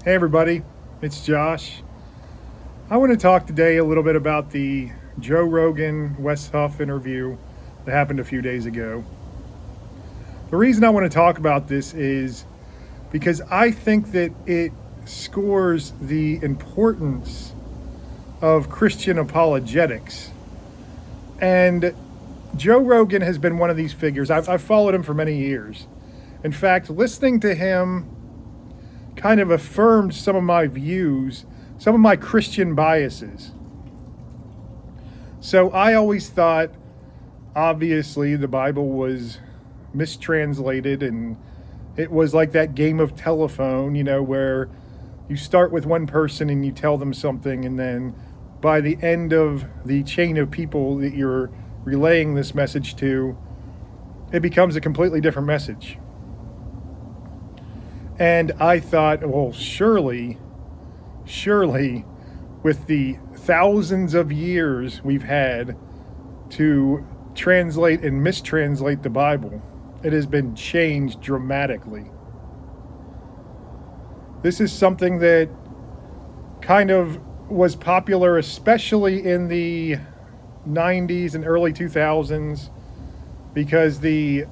Hey everybody, it's Josh. I want to talk today a little bit about the Joe Rogan Wes Huff interview that happened a few days ago. The reason I want to talk about this is because I think that it scores the importance of Christian apologetics. And Joe Rogan has been one of these figures. I've followed him for many years. In fact, listening to him kind of affirmed some of my views, some of my Christian biases. So I always thought, obviously, the Bible was mistranslated, and it was like that game of telephone, where you start with one person and you tell them something, and then by the end of the chain of people that you're relaying this message to, it becomes a completely different message. And I thought, well, surely, with the thousands of years we've had to translate and mistranslate the Bible, it has been changed dramatically. This is something that kind of was popular, especially in the 90s and early 2000s, because the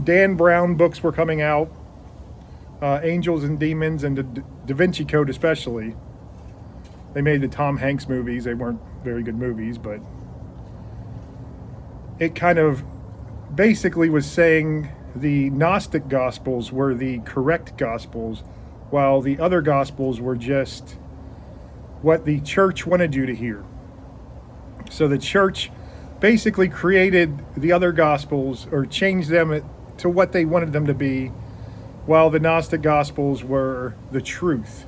Dan Brown books were coming out. Angels and Demons and the Da Vinci Code especially. They made the Tom Hanks movies. They weren't very good movies, but it kind of basically was saying the Gnostic Gospels were the correct Gospels, while the other Gospels were just what the church wanted you to hear. So the church basically created the other Gospels, or changed them to what they wanted them to be, while the Gnostic Gospels were the truth.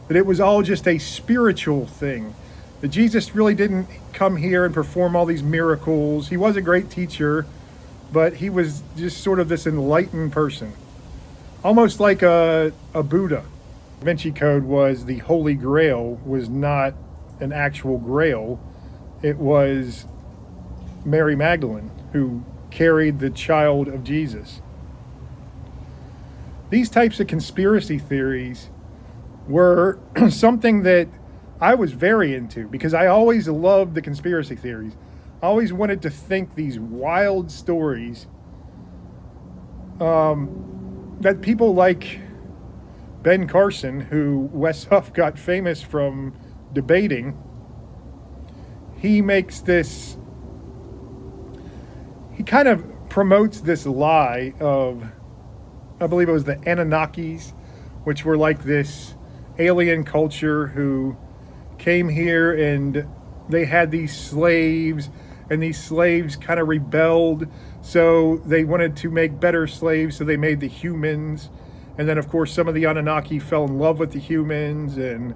That it was all just a spiritual thing. That Jesus really didn't come here and perform all these miracles. He was a great teacher, but he was just sort of this enlightened person. Almost like a Buddha. Da Vinci Code was the Holy Grail, was not an actual grail. It was Mary Magdalene who carried the child of Jesus. These types of conspiracy theories were something that I was very into, because I always loved the conspiracy theories. I always wanted to think these wild stories that people like Ben Carson, who Wes Huff got famous from debating, he kind of promotes this lie of, I believe it was the Anunnakis, which were like this alien culture who came here and they had these slaves, and these slaves kind of rebelled, so they wanted to make better slaves, so they made the humans. And then, of course, some of the Anunnaki fell in love with the humans, and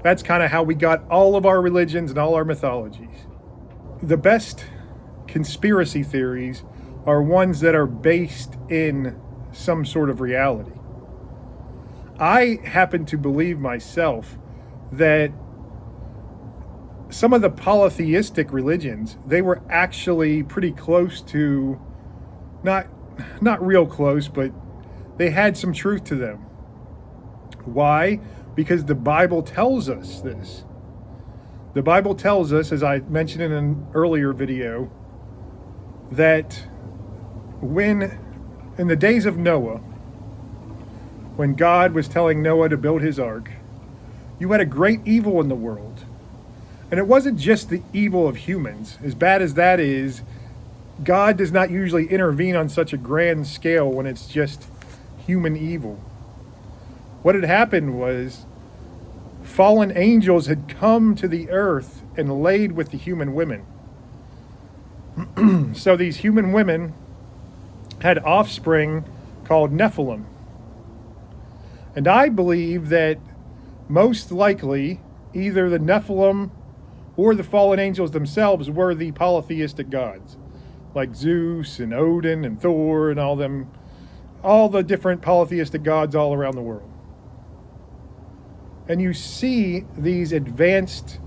that's kind of how we got all of our religions and all our mythologies. The best conspiracy theories are ones that are based in some sort of reality. I happen to believe myself that some of the polytheistic religions, they were actually pretty close to, not real close, but they had some truth to them. Why? Because the Bible tells us this. The Bible tells us, as I mentioned in an earlier video, that in the days of Noah, when God was telling Noah to build his ark, you had a great evil in the world. And it wasn't just the evil of humans. As bad as that is, God does not usually intervene on such a grand scale when it's just human evil. What had happened was fallen angels had come to the earth and laid with the human women. So these human women had offspring called Nephilim. And I believe that most likely either the Nephilim or the fallen angels themselves were the polytheistic gods, like Zeus and Odin and Thor and all the different polytheistic gods all around the world. And you see these advanced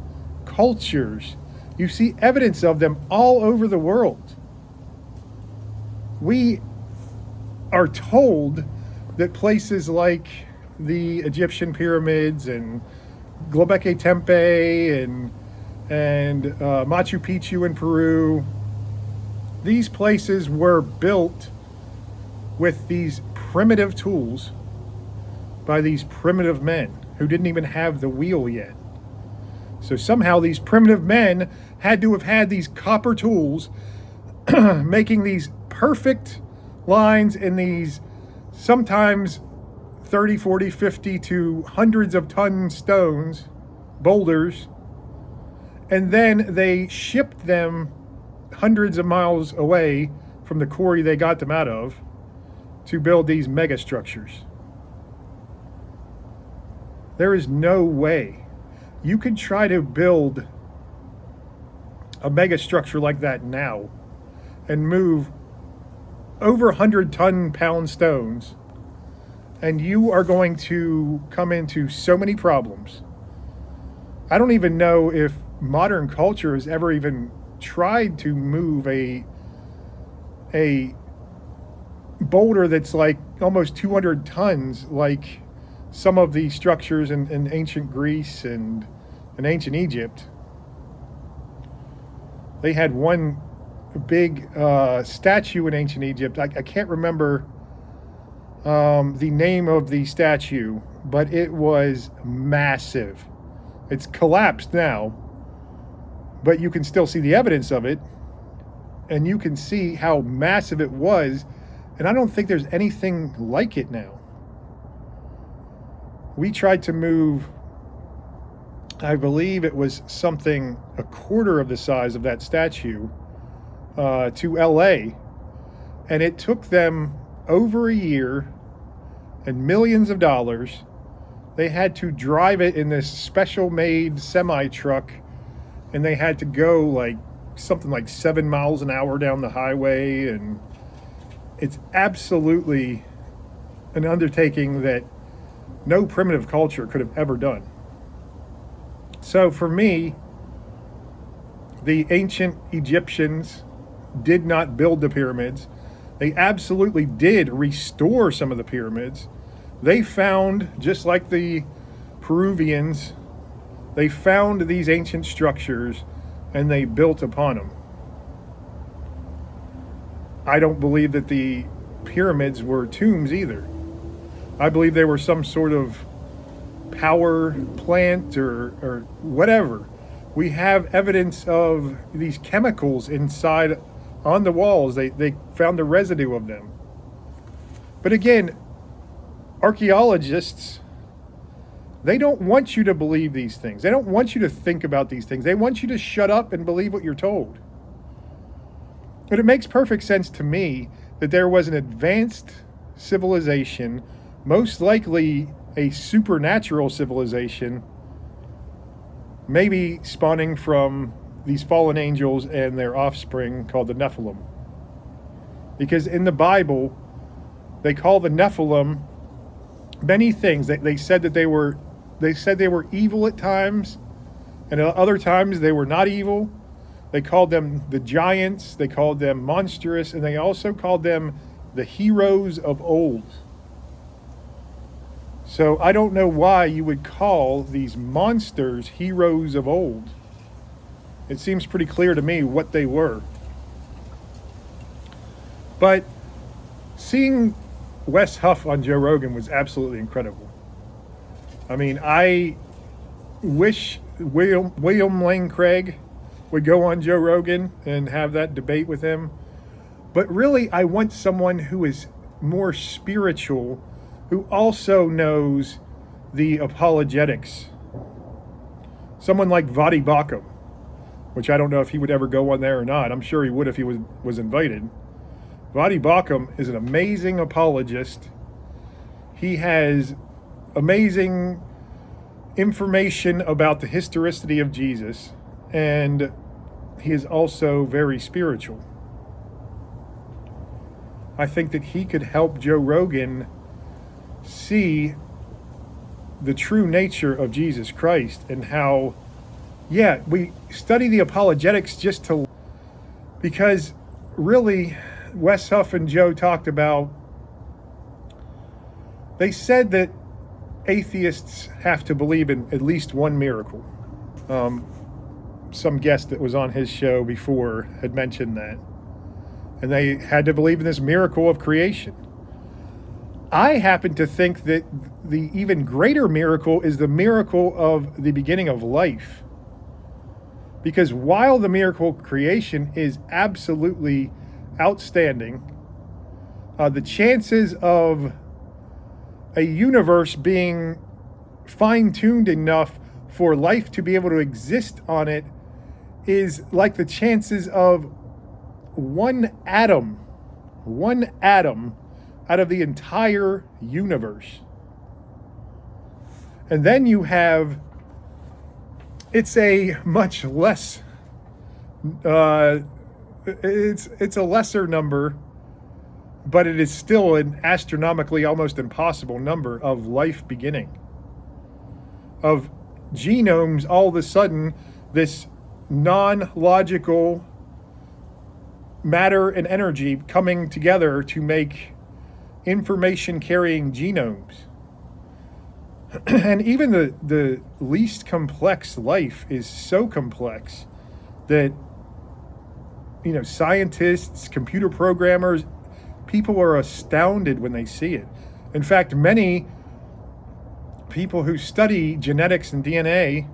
cultures, you see evidence of them all over the world. We are told that places like the Egyptian pyramids and Göbekli Tepe and Machu Picchu in Peru, these places were built with these primitive tools by these primitive men who didn't even have the wheel yet. So somehow these primitive men had to have had these copper tools making these perfect lines in these sometimes 30, 40, 50 to hundreds of ton stones, boulders, and then they shipped them hundreds of miles away from the quarry they got them out of to build these mega structures. There is no way you could try to build a mega structure like that now and move over 100-ton-pound stones, and you are going to come into so many problems. I don't even know if modern culture has ever even tried to move a boulder that's like almost 200 tons, like some of the structures in ancient Greece and in ancient Egypt. They had one big statue in ancient Egypt. I can't remember the name of the statue, but it was massive. It's collapsed now, but you can still see the evidence of it, and you can see how massive it was, and I don't think there's anything like it now. We tried to move, I believe it was something a quarter of the size of that statue to LA, and it took them over a year and millions of dollars. They had to drive it in this special made semi truck, and they had to go like something like 7 miles an hour down the highway, and it's absolutely an undertaking that no primitive culture could have ever done. So for me, the ancient Egyptians did not build the pyramids. They absolutely did restore some of the pyramids. They found, just like the Peruvians, they found these ancient structures and they built upon them. I don't believe that the pyramids were tombs either. I believe they were some sort of power plant or whatever. We have evidence of these chemicals inside on the walls. They found the residue of them. But again, archaeologists, they don't want you to believe these things. They don't want you to think about these things. They want you to shut up and believe what you're told. But it makes perfect sense to me that there was an advanced civilization, most likely a supernatural civilization, maybe spawning from these fallen angels and their offspring called the Nephilim. Because in the Bible, they call the Nephilim many things. They said that they were evil at times, and at other times they were not evil. They called them the giants, they called them monstrous, and they also called them the heroes of old. So I don't know why you would call these monsters heroes of old. It seems pretty clear to me what they were. But seeing Wes Huff on Joe Rogan was absolutely incredible. I mean, I wish William Lane Craig would go on Joe Rogan and have that debate with him. But really, I want someone who is more spiritual, who also knows the apologetics. Someone like Vadi Bakum, which I don't know if he would ever go on there or not. I'm sure he would if he was invited. Vadi Bakum is an amazing apologist. He has amazing information about the historicity of Jesus, and he is also very spiritual. I think that he could help Joe Rogan see the true nature of Jesus Christ and how, yeah, we study the apologetics because really Wes Huff and Joe talked about, they said that atheists have to believe in at least one miracle. Some guest that was on his show before had mentioned that. And they had to believe in this miracle of creation. I happen to think that the even greater miracle is the miracle of the beginning of life. Because while the miracle of creation is absolutely outstanding, the chances of a universe being fine-tuned enough for life to be able to exist on it is like the chances of one atom out of the entire universe. And then you have, it's a much less, it's a lesser number, but it is still an astronomically almost impossible number of life beginning. Of genomes, all of a sudden, this non-logical matter and energy coming together to make information carrying genomes. And even the least complex life is so complex that, scientists, computer programmers, people are astounded when they see it. In fact, many people who study genetics and DNA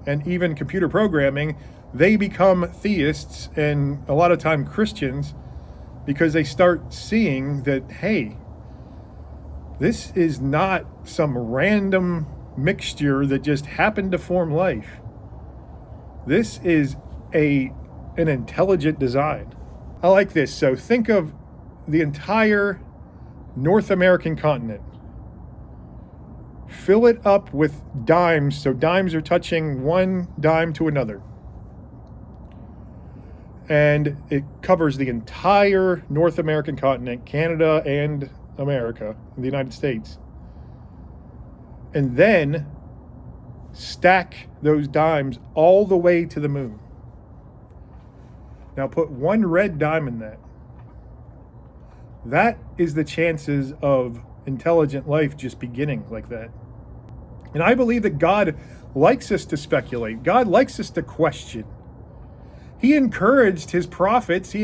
and even computer programming, they become theists and a lot of time Christians because they start seeing that, hey, this is not some random mixture that just happened to form life. This is an intelligent design. I like this. So think of the entire North American continent. Fill it up with dimes, so dimes are touching one dime to another. And it covers the entire North American continent, Canada and America, the United States. And then stack those dimes all the way to the moon. Now put one red dime in that. That is the chances of intelligent life just beginning like that. And I believe that God likes us to speculate. God likes us to question. He encouraged his prophets,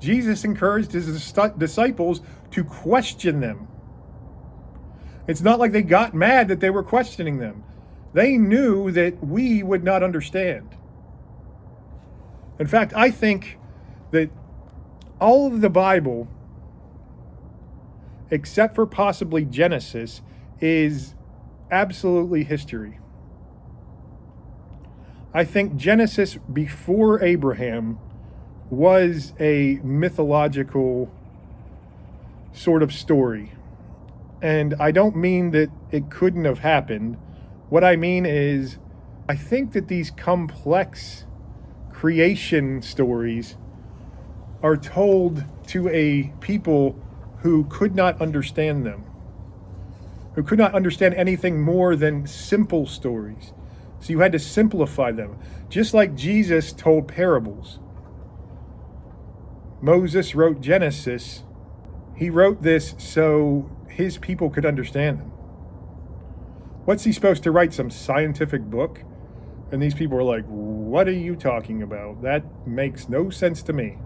Jesus encouraged his disciples to question them. It's not like they got mad that they were questioning them. They knew that we would not understand. In fact, I think that all of the Bible, except for possibly Genesis, is absolutely history. I think Genesis before Abraham was a mythological sort of story. And I don't mean that it couldn't have happened. What I mean is, I think that these complex creation stories are told to a people who could not understand them, who could not understand anything more than simple stories. So you had to simplify them. Just like Jesus told parables. Moses wrote Genesis. He wrote this so his people could understand them. What's he supposed to write? Some scientific book? And these people were like, what are you talking about? That makes no sense to me.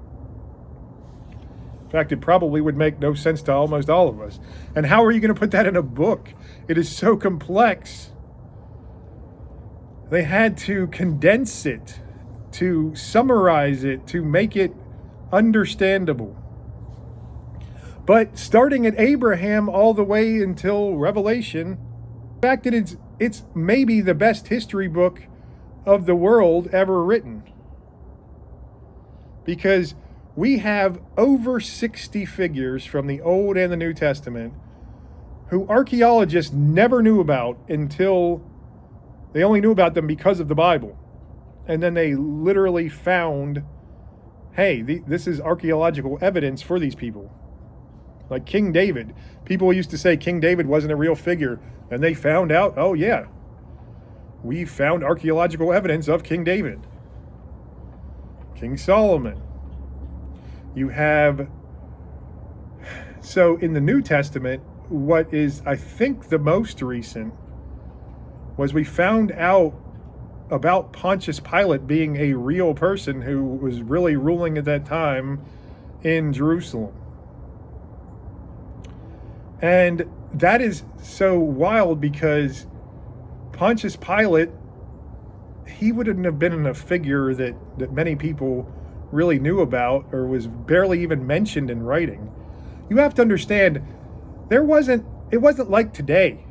In fact, it probably would make no sense to almost all of us. And how are you going to put that in a book? It is so complex. They had to condense it, to summarize it, to make it understandable. But starting at Abraham all the way until Revelation, the fact that it's maybe the best history book of the world ever written. Because we have over 60 figures from the Old and the New Testament who archaeologists never knew about until they only knew about them because of the Bible. And then they literally found, hey, this is archaeological evidence for these people. Like King David. People used to say King David wasn't a real figure. And they found out, oh yeah, we found archaeological evidence of King David. King Solomon. You have, so in the New Testament, what is, I think, the most recent was we found out about Pontius Pilate being a real person who was really ruling at that time in Jerusalem. And that is so wild because Pontius Pilate, he wouldn't have been a figure that many people really knew about or was barely even mentioned in writing. You have to understand, it wasn't like today.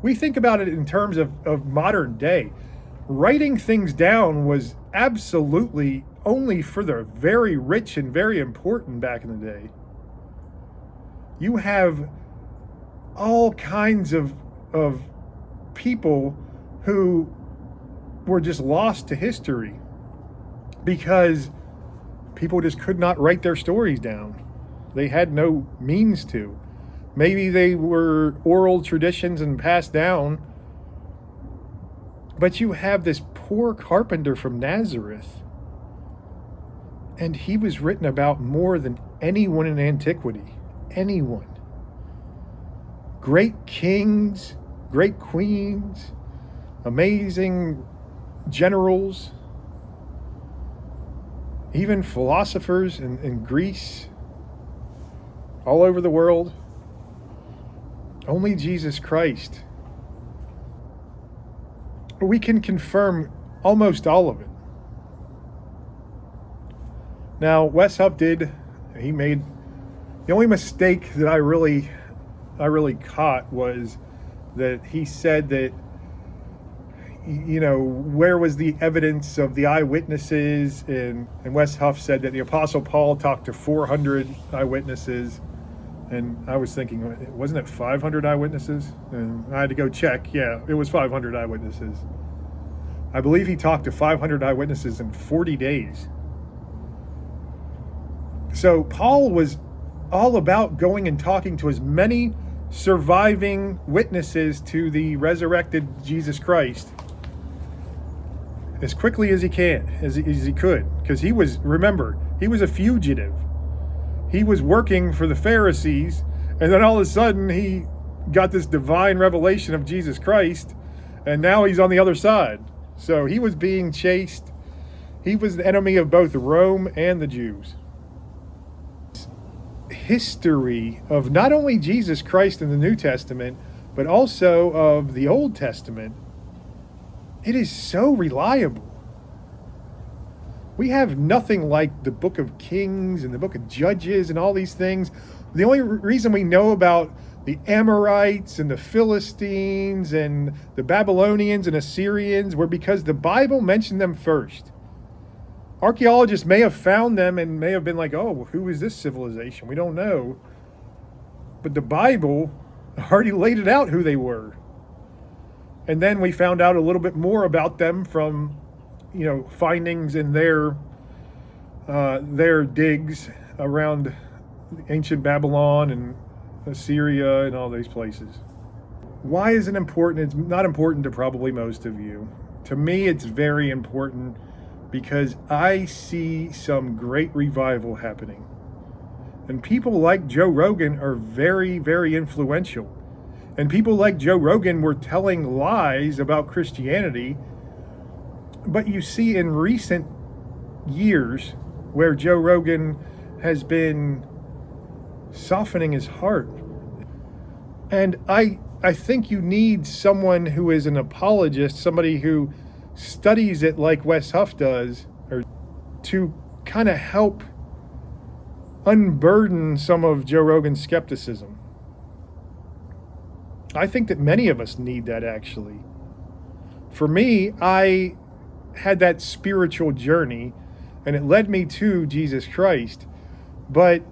We think about it in terms of modern day. Writing things down was absolutely only for the very rich and very important back in the day. You have all kinds of people who were just lost to history because people just could not write their stories down. They had no means to. Maybe they were oral traditions and passed down. But you have this poor carpenter from Nazareth, and he was written about more than anyone in antiquity. Anyone. Great kings, great queens, amazing generals, even philosophers in Greece, all over the world. Only Jesus Christ. We can confirm almost all of it. Now, Wes Huff he made, the only mistake that I really caught was that he said that, where was the evidence of the eyewitnesses? And Wes Huff said that the Apostle Paul talked to 400 eyewitnesses. And I was thinking, wasn't it 500 eyewitnesses? And I had to go check. Yeah, it was 500 eyewitnesses. I believe he talked to 500 eyewitnesses in 40 days. So Paul was all about going and talking to as many surviving witnesses to the resurrected Jesus Christ as quickly as he could. Because he was a fugitive. He was working for the Pharisees, and then all of a sudden he got this divine revelation of Jesus Christ, and now he's on the other side. So he was being chased. He was the enemy of both Rome and the Jews. History of not only Jesus Christ in the New Testament, but also of the Old Testament, it is so reliable. We have nothing like the book of Kings and the book of Judges and all these things. The only reason we know about the Amorites and the Philistines and the Babylonians and Assyrians were because the Bible mentioned them first. Archaeologists may have found them and may have been like, oh, who is this civilization? We don't know. But the Bible already laid it out who they were. And then we found out a little bit more about them from findings in their digs around ancient Babylon and Assyria and all these places. Why is it important? It's not important to probably most of you. To me, it's very important because I see some great revival happening. And people like Joe Rogan are very, very influential. And people like Joe Rogan were telling lies about Christianity. But you see in recent years where Joe Rogan has been softening his heart. And I think you need someone who is an apologist, somebody who studies it like Wes Huff does, or to kind of help unburden some of Joe Rogan's skepticism. I think that many of us need that, actually. For me, I had that spiritual journey, and it led me to Jesus Christ. But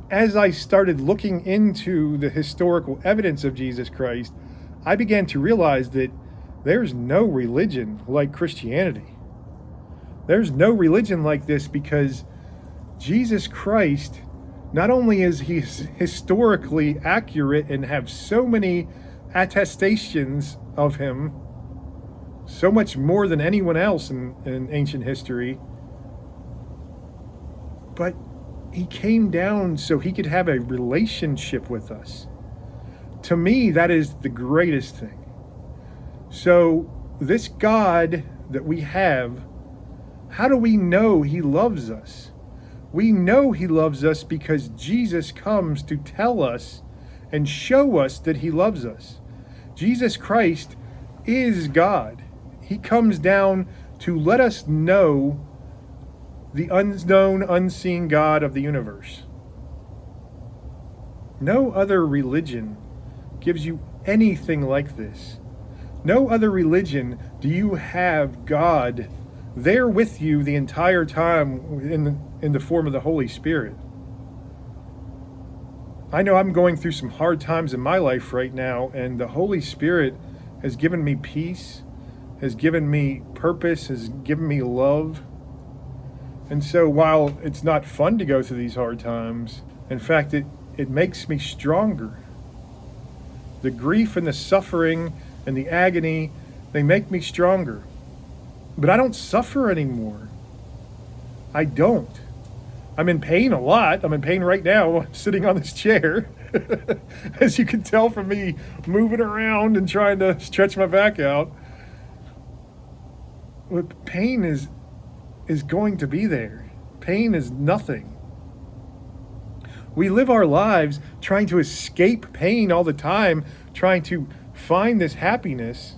as I started looking into the historical evidence of Jesus Christ, I began to realize that there's no religion like Christianity. There's no religion like this because Jesus Christ, not only is he historically accurate and have so many attestations of him, so much more than anyone else in ancient history, but he came down so he could have a relationship with us. To me, that is the greatest thing. So this God that we have, how do we know he loves us? We know he loves us because Jesus comes to tell us and show us that he loves us. Jesus Christ is God. He comes down to let us know the unknown, unseen God of the universe. No other religion gives you anything like this. No other religion do you have God there with you the entire time in the form of the Holy Spirit. I know I'm going through some hard times in my life right now, and the Holy Spirit has given me peace, has given me purpose, has given me love. And so while it's not fun to go through these hard times, in fact, it makes me stronger. The grief and the suffering and the agony, they make me stronger. But I don't suffer anymore. I don't. I'm in pain a lot. I'm in pain right now, sitting on this chair. As you can tell from me moving around and trying to stretch my back out. But pain is going to be there. Pain is nothing. We live our lives trying to escape pain all the time, trying to find this happiness.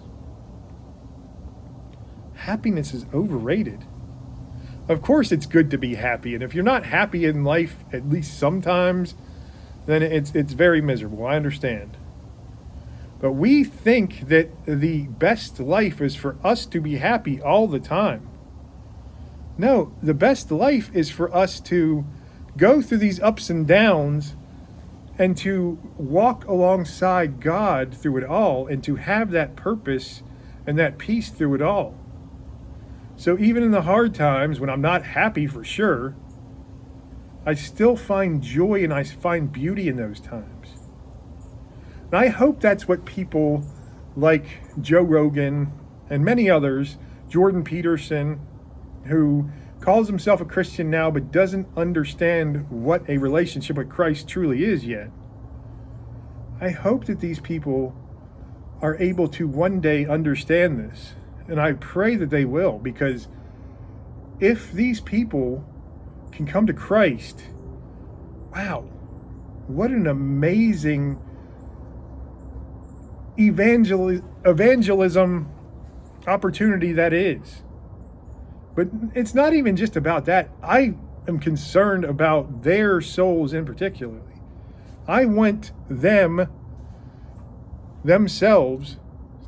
Happiness is overrated. Of course it's good to be happy, and if you're not happy in life, at least sometimes, then it's very miserable. I understand. But we think that the best life is for us to be happy all the time. No, the best life is for us to go through these ups and downs and to walk alongside God through it all and to have that purpose and that peace through it all. So even in the hard times when I'm not happy for sure, I still find joy and I find beauty in those times. And I hope that's what people like Joe Rogan and many others, Jordan Peterson, who calls himself a Christian now but doesn't understand what a relationship with Christ truly is yet. I hope that these people are able to one day understand this. And I pray that they will, because if these people can come to Christ, wow, what an amazing evangelism opportunity that is. But it's not even just about that. I am concerned about their souls in particular. I want themselves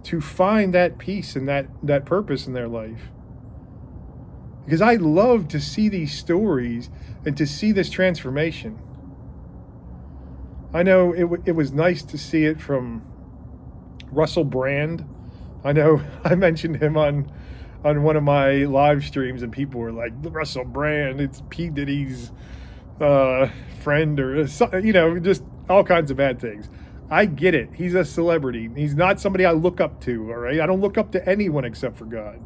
to find that peace and that purpose in their life. Because I love to see these stories and to see this transformation. I know it was nice to see it from Russell Brand. I know I mentioned him on one of my live streams, and people were like, Russell Brand, it's P. Diddy's friend, or just all kinds of bad things. I get it. He's a celebrity. He's not somebody I look up to, all right? I don't look up to anyone except for God.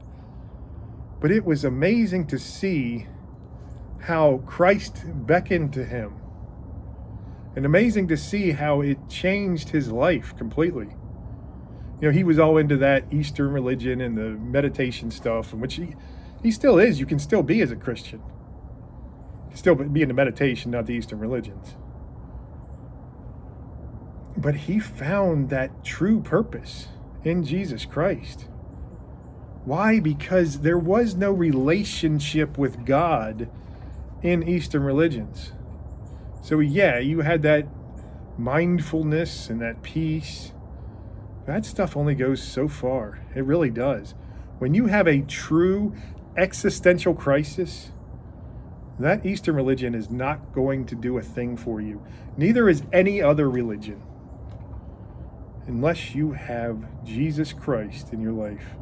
But it was amazing to see how Christ beckoned to him. And amazing to see how it changed his life completely. You know, he was all into that Eastern religion and the meditation stuff, in which he still is. You can still be as a Christian. You can still be into meditation, not the Eastern religions. But he found that true purpose in Jesus Christ. Why? Because there was no relationship with God in Eastern religions. So yeah, you had that mindfulness and that peace. That stuff only goes so far. It really does. When you have a true existential crisis, that Eastern religion is not going to do a thing for you. Neither is any other religion. Unless you have Jesus Christ in your life.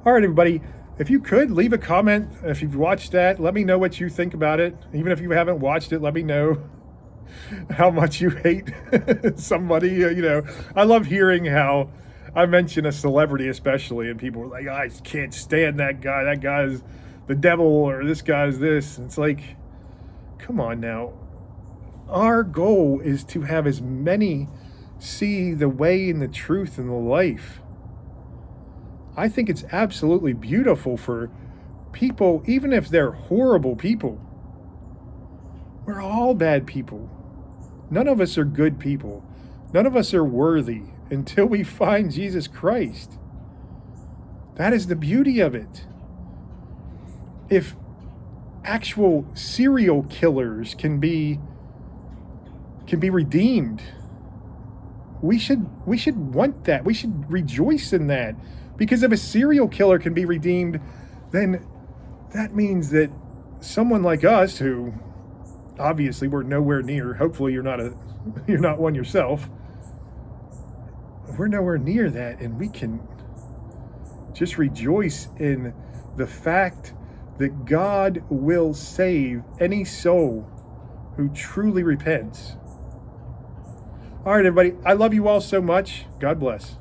All right, everybody, if you could leave a comment, if you've watched that, let me know what you think about it. Even if you haven't watched it, let me know how much you hate somebody. I love hearing how I mention a celebrity especially, and people are like, I can't stand that guy. That guy's the devil, or this guy's this. It's like, come on now. Our goal is to have as many see the way and the truth and the life. I think it's absolutely beautiful for people, even if they're horrible people. We're all bad people. None of us are good people. None of us are worthy until we find Jesus Christ. That is the beauty of it. If actual serial killers can be redeemed, we should want that. We should rejoice in that. Because if a serial killer can be redeemed, then that means that someone like us, who obviously we're nowhere near, hopefully you're not one yourself, we're nowhere near that, and we can just rejoice in the fact that God will save any soul who truly repents. All right, everybody, I love you all so much. God bless.